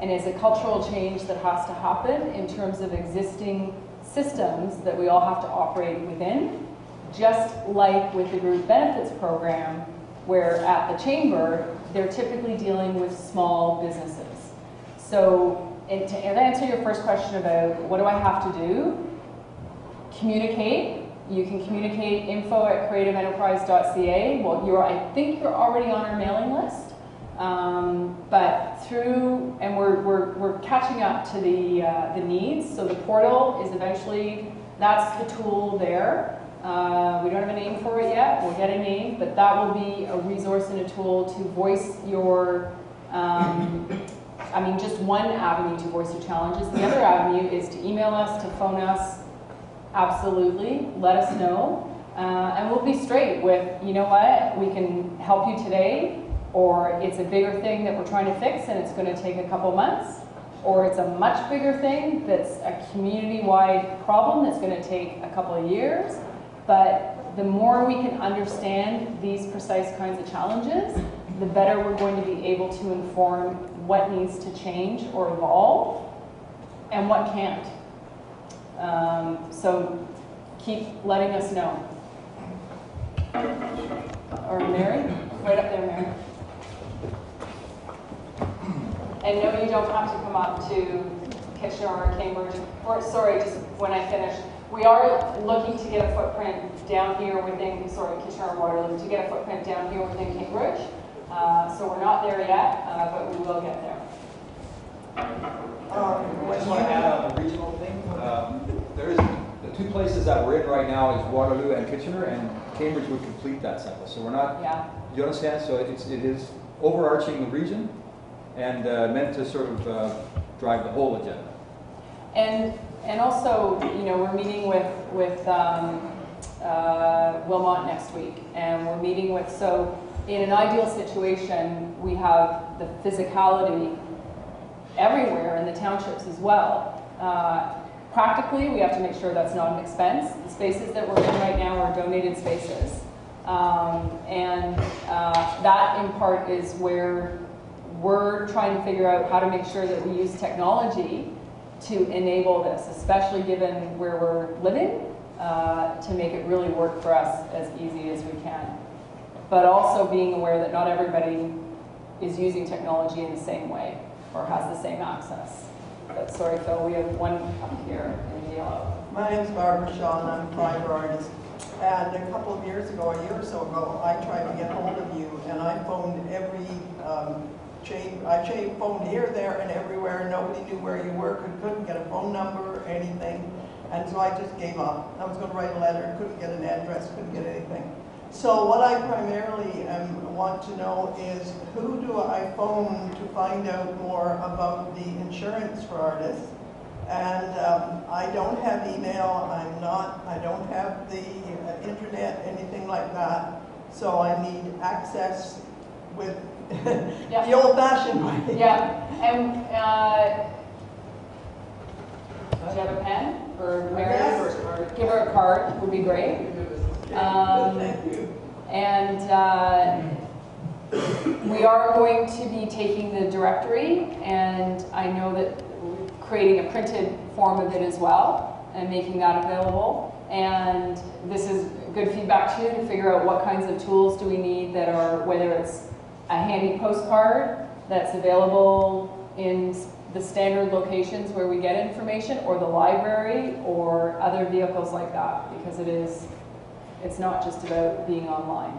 And it's a cultural change that has to happen in terms of existing systems that we all have to operate within. Just like with the group benefits program, where at the chamber, they're typically dealing with small businesses. So to answer your first question about what do I have to do, communicate. You can communicate info@creativeenterprise.ca. Well, I think you're already on our mailing list. But we're catching up to the needs. So the portal is eventually, that's the tool there. We don't have a name for it yet. We'll get a name, but that will be a resource and a tool to voice your, just one avenue to voice your challenges. The other avenue is to email us, to phone us. Absolutely, let us know. And we'll be straight with, you know what, we can help you today, or it's a bigger thing that we're trying to fix and it's going to take a couple months, or it's a much bigger thing that's a community-wide problem that's going to take a couple of years. But the more we can understand these precise kinds of challenges, the better we're going to be able to inform what needs to change or evolve and what can't. So keep letting us know. Or Mary? Right up there, Mary. And no, you don't have to come up to Kitchener or Cambridge, or sorry, just when I finish. We are looking to get a footprint down here within, Kitchener or Waterloo, to get a footprint down here within Cambridge. So we're not there yet, but we will get there. I just want to add on the regional thing. There is the two places that we're in right now is Waterloo and Kitchener, and Cambridge would complete that cycle. So we're not. Yeah. You understand? So it is overarching the region, and meant to sort of drive the whole agenda. And also, we're meeting with Wilmot next week, and we're meeting with in an ideal situation, we have the physicality everywhere in the townships as well. Practically, we have to make sure that's not an expense. The spaces that we're in right now are donated spaces. That in part is where we're trying to figure out how to make sure that we use technology to enable this, especially given where we're living, to make it really work for us as easy as we can. But also being aware that not everybody is using technology in the same way or has the same access. But sorry, Phil, we have one up here in the yellow. My name's Barbara Shaw, and I'm a fiber artist. And a couple of years ago, a year or so ago, I tried to get hold of you, and I phoned every phoned here, there, and everywhere. Nobody knew where you were, couldn't get a phone number or anything. And so I just gave up. I was going to write a letter, couldn't get an address, couldn't get anything. So what I primarily want to know is, who do I phone to find out more about the insurance for artists? And I don't have email, I don't have the internet, anything like that. So I need access with the old-fashioned way. Yeah, and do you have a pen? Or Mary, or give her a card would be great. Thank you. And we are going to be taking the directory, and I know that we're creating a printed form of it as well and making that available. And this is good feedback too, to figure out what kinds of tools do we need that are, whether it's a handy postcard that's available in the standard locations where we get information, or the library, or other vehicles like that, because it's not just about being online.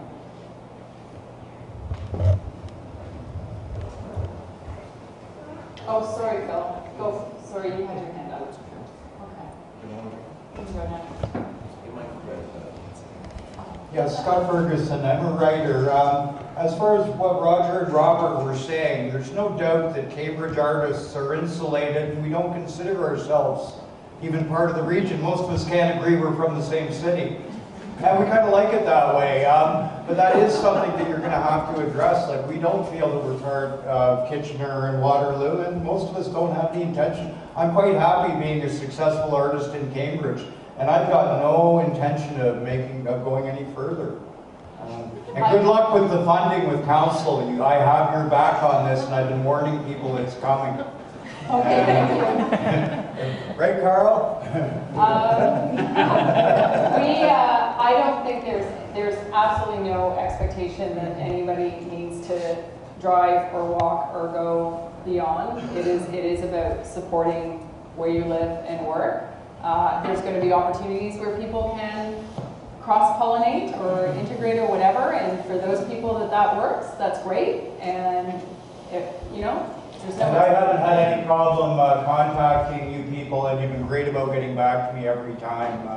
Oh, sorry, Phil. Go. Sorry, you had your hand up. Okay. Go ahead. Yeah, Scott Ferguson. I'm a writer. As far as what Roger and Robert were saying, there's no doubt that Cambridge artists are insulated, and we don't consider ourselves even part of the region. Most of us can't agree we're from the same city. And we kind of like it that way. But that is something that you're going to have to address. Like, we don't feel that we're part of Kitchener and Waterloo, and most of us don't have the intention. I'm quite happy being a successful artist in Cambridge, and I've got no intention of going any further. And good luck with the funding with council. I have your back on this, and I've been warning people it's coming. Okay, thank you. Right, Carl? I don't think there's absolutely no expectation that anybody needs to drive or walk or go beyond. It is about supporting where you live and work. There's going to be opportunities where people can cross-pollinate or integrate or whatever, and for those people that works, that's great. And if, there's no... And I haven't had any problem contacting you people, and you've been great about getting back to me every time.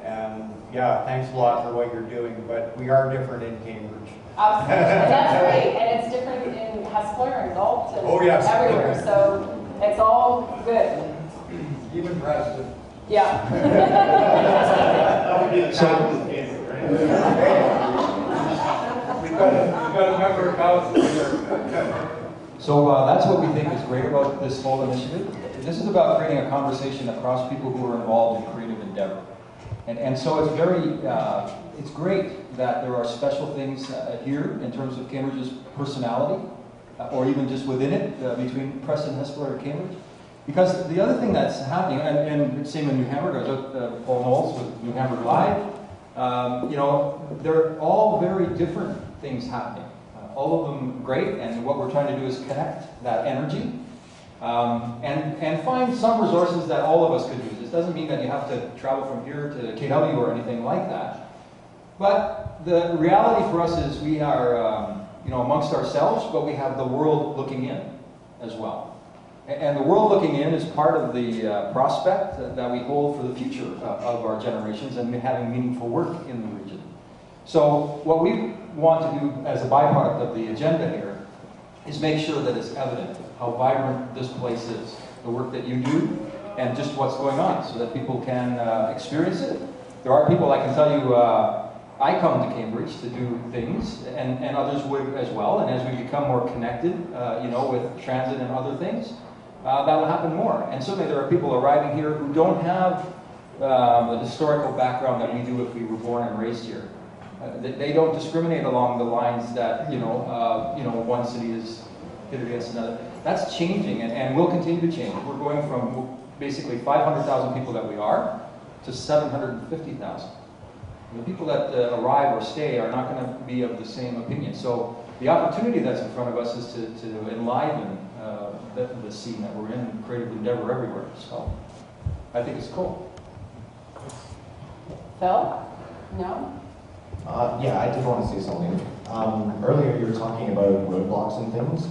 And yeah, thanks a lot for what you're doing, but we are different in Cambridge. Absolutely, and that's great, and it's different in Hespeler and Galt and everywhere, so it's all good. Even Preston. Yeah. That would be the town of Cambridge, right? We've got a member of council here. So that's what we think is great about this whole initiative. This is about creating a conversation across people who are involved in creative endeavor. And so it's great that there are special things here in terms of Cambridge's personality, or even just within it, between Preston, Hespeler, and Cambridge. Because the other thing that's happening, and same in New Hamburg, I was at Paul Knowles with New Hamburg Live, they're all very different things happening. All of them great, and what we're trying to do is connect that energy and find some resources that all of us could use. This doesn't mean that you have to travel from here to KW or anything like that. But the reality for us is we are amongst ourselves, but we have the world looking in as well. And the world looking in is part of the prospect that we hold for the future of our generations and having meaningful work in the region. So what we want to do as a byproduct of the agenda here is make sure that it's evident how vibrant this place is, the work that you do, and just what's going on, so that people can experience it. There are people, I can tell you, I come to Cambridge to do things, and others would as well. And as we become more connected, with transit and other things, that'll happen more. And certainly there are people arriving here who don't have the historical background that we do if we were born and raised here. They don't discriminate along the lines that one city is hit against another. That's changing, and will continue to change. We're going from basically 500,000 people that we are to 750,000. The people that arrive or stay are not going to be of the same opinion. So the opportunity that's in front of us is to enliven the scene that we're in, creative endeavor everywhere. So I think it's cool. Phil? No? Yeah, I did want to say something. Earlier you were talking about roadblocks and things.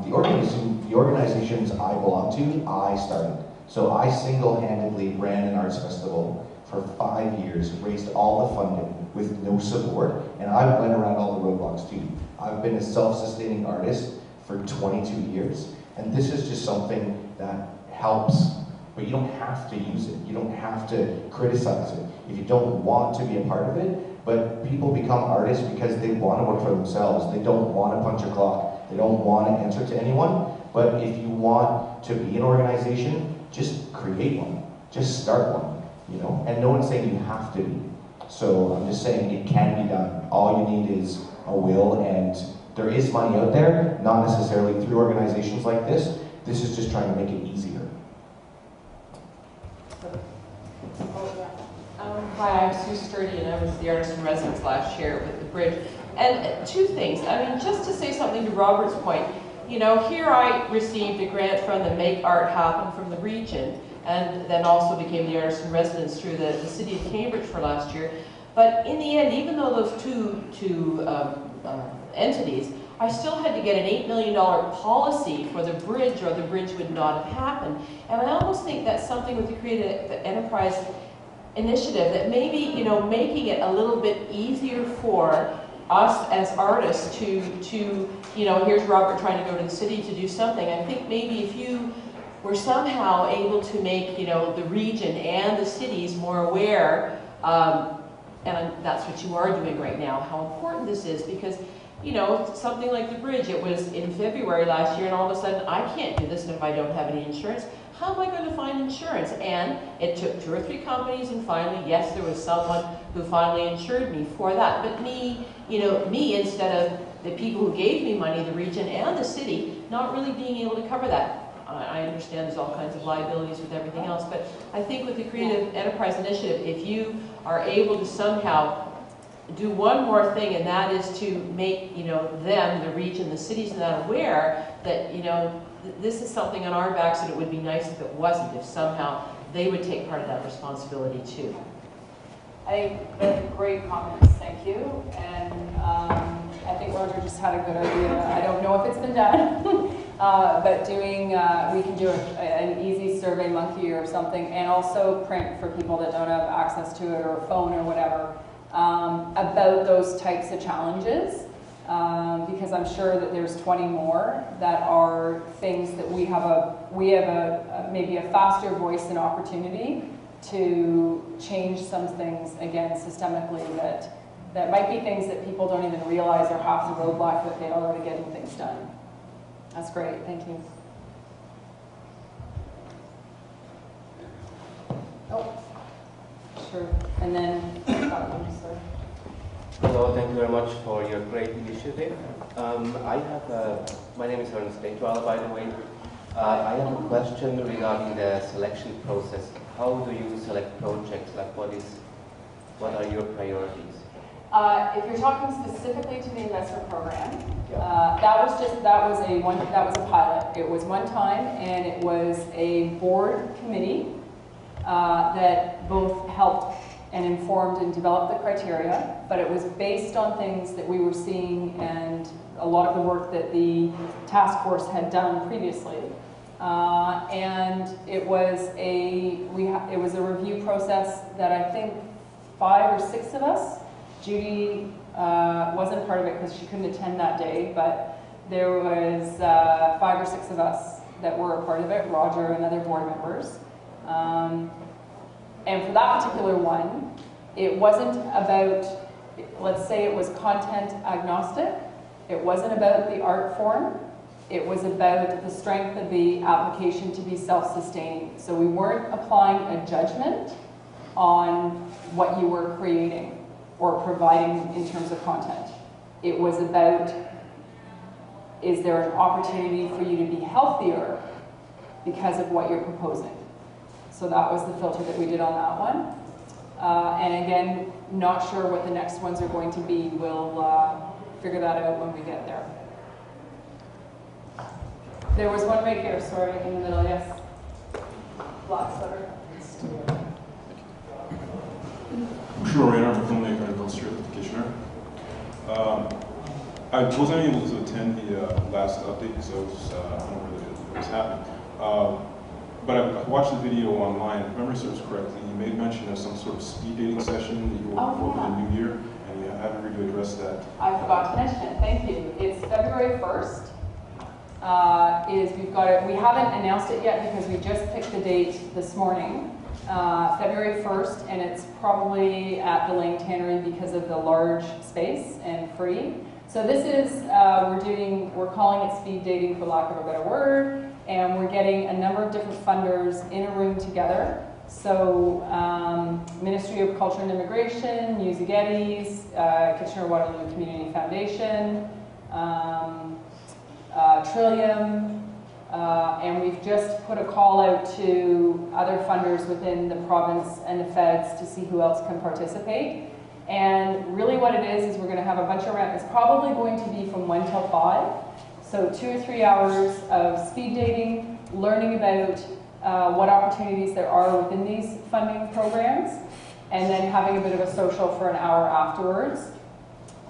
The organizations I belong to, I started. So I single-handedly ran an arts festival for 5 years, raised all the funding with no support, and I went around all the roadblocks too. I've been a self-sustaining artist for 22 years, and this is just something that helps, but you don't have to use it. You don't have to criticize it if you don't want to be a part of it. But people become artists because they want to work for themselves. They don't want to punch a clock. They don't want to answer to anyone. But if you want to be an organization, just create one. Just start one, And no one's saying you have to be. So I'm just saying it can be done. All you need is a will, and there is money out there, not necessarily through organizations like this. This is just trying to make it easier. Hi, I'm Sue Sturdy, and I was the artist in residence last year with the bridge. And two things. Just to say something to Robert's point, here I received a grant from the Make Art Happen from the region, and then also became the artist in residence through the city of Cambridge for last year. But in the end, even though those two entities, I still had to get an $8 million policy for the bridge, or the bridge would not have happened. And I almost think that's something with the Creative Enterprise initiative that maybe, making it a little bit easier for us as artists to here's Robert trying to go to the city to do something. I think maybe if you were somehow able to make, the region and the cities more aware, and that's what you are doing right now, how important this is, because something like the bridge, it was in February last year, and all of a sudden, I can't do this if I don't have any insurance. How am I going to find insurance? And it took 2 or 3 companies, and finally, yes, there was someone who finally insured me for that. But me, instead of the people who gave me money, the region and the city, not really being able to cover that. I understand there's all kinds of liabilities with everything else, but I think with the Creative Enterprise Initiative, if you are able to somehow do one more thing, and that is to make, them, the region, the cities, that aware that, this is something on our backs, and it would be nice if it wasn't, if somehow they would take part of that responsibility too. I think they're great comments, thank you. And I think Roger just had a good idea. I don't know if it's been done, but we can do an easy Survey Monkey or something, and also print for people that don't have access to it, or a phone or whatever, about those types of challenges. Because I'm sure that there's 20 more that are things that we have maybe a faster voice and opportunity to change some things, again, systemically, that might be things that people don't even realize are half the roadblock that they are to getting things done. That's great, thank you. Oh, sure, and then, sorry. Hello, thank you very much for your great initiative. My name is Ernest Deitwala, by the way. I have a question regarding the selection process. How do you select projects? Like, what are your priorities? If you're talking specifically to the investment program, that was a pilot. It was one time, and it was a board committee that both helped and informed and developed the criteria, but it was based on things that we were seeing and a lot of the work that the task force had done previously. And it was a review process that I think 5 or 6 of us, Judy wasn't part of it because she couldn't attend that day, but there was 5 or 6 of us that were a part of it, Roger and other board members. And for that particular one, it wasn't about let's say it was content agnostic. It wasn't about the art form. It was about the strength of the application to be self-sustaining. So we weren't applying a judgment on what you were creating or providing in terms of content. It was about, is there an opportunity for you to be healthier because of what you're proposing? So that was the filter that we did on that one. And again, not sure what the next ones are going to be. We'll figure that out when we get there. There was one right here, sorry, in the middle, yes. Black sweater. I'm sure Rainer, I'm a filmmaker and illustrator with Kitchener. I wasn't able to attend the last update because I was unaware that it was happening. But I watched the video online. If memory serves correctly, you made mention of some sort of speed dating session that you were for the new year, and you haven't really addressed that. I forgot to mention it, thank you. It's February 1st. We haven't announced it yet because we just picked the date this morning. February 1st, and it's probably at the Lane Tannery because of the large space and free. So this is, we're calling it speed dating for lack of a better word, and we're getting a number of different funders in a room together. So Ministry of Culture and Immigration, Music Eddies, Kitchener-Waterloo Community Foundation, Trillium, and we've just put a call out to other funders within the province and the feds to see who else can participate. And really what it is we're going to have a bunch of rounds. It's probably going to be from 1 till 5. So 2 or 3 hours of speed dating, learning about what opportunities there are within these funding programs, and then having a bit of a social for an hour afterwards.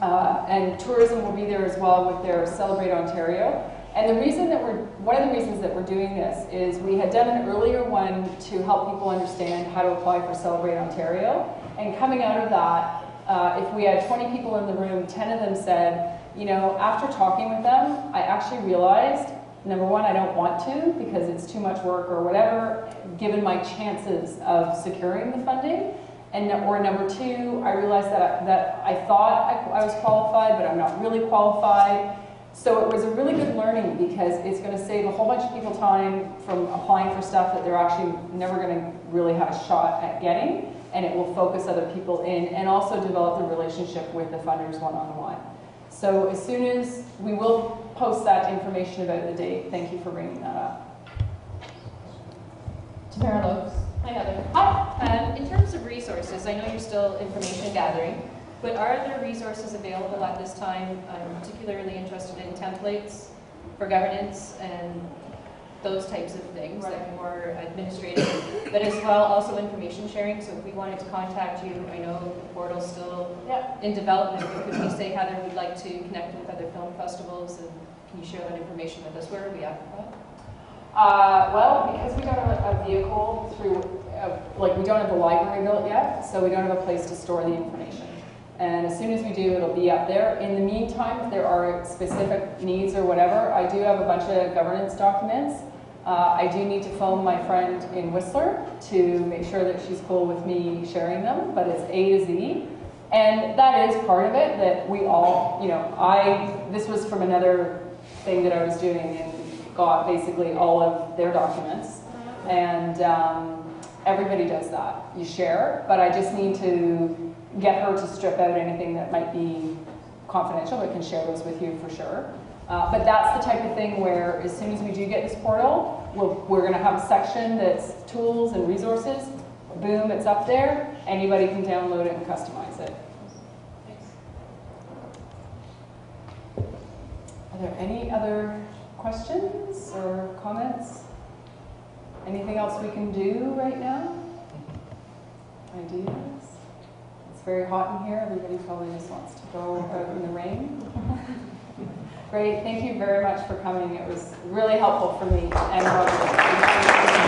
And tourism will be there as well with their Celebrate Ontario. And the reason that one of the reasons that we're doing this is we had done an earlier one to help people understand how to apply for Celebrate Ontario. And coming out of that, if we had 20 people in the room, 10 of them said, you know, after talking with them, I actually realized, number one, I don't want to because it's too much work or whatever, given my chances of securing the funding. Or number two, I realized that I thought I was qualified, but I'm not really qualified. So it was a really good learning because it's going to save a whole bunch of people time from applying for stuff that they're actually never going to really have a shot at getting, and it will focus other people in and also develop the relationship with the funders one-on-one. So as soon as we will post that information about the date, thank you for bringing that up. Tamara Lopes. Hi, Heather. Hi. In terms of resources, I know you're still information gathering, but are there resources available at this time? I'm particularly interested in templates for governance and those types of things, right, that are more administrative, but as well also information sharing. So if we wanted to contact you, I know the portal's still in development, but could we say, Heather, we'd like to connect with other film festivals, and can you share that information with us? Where are we at with that? Well, because we don't have a vehicle through, we don't have the library built yet, so we don't have a place to store the information. And as soon as we do, it'll be up there. In the meantime, if there are specific needs or whatever, I do have a bunch of governance documents. I do need to phone my friend in Whistler to make sure that she's cool with me sharing them, but it's A to Z. And that is part of it, that we all, this was from another thing that I was doing and got basically all of their documents. And everybody does that. You share, but I just need to get her to strip out anything that might be confidential, but can share those with you for sure. But that's the type of thing where as soon as we do get this portal, we're going to have a section that's tools and resources. Boom, it's up there. Anybody can download it and customize it. Thanks. Are there any other questions or comments? Anything else we can do right now? Ideas? It's very hot in here. Everybody probably just wants to go out in the rain. Great. Thank you very much for coming. It was really helpful for me and Roger.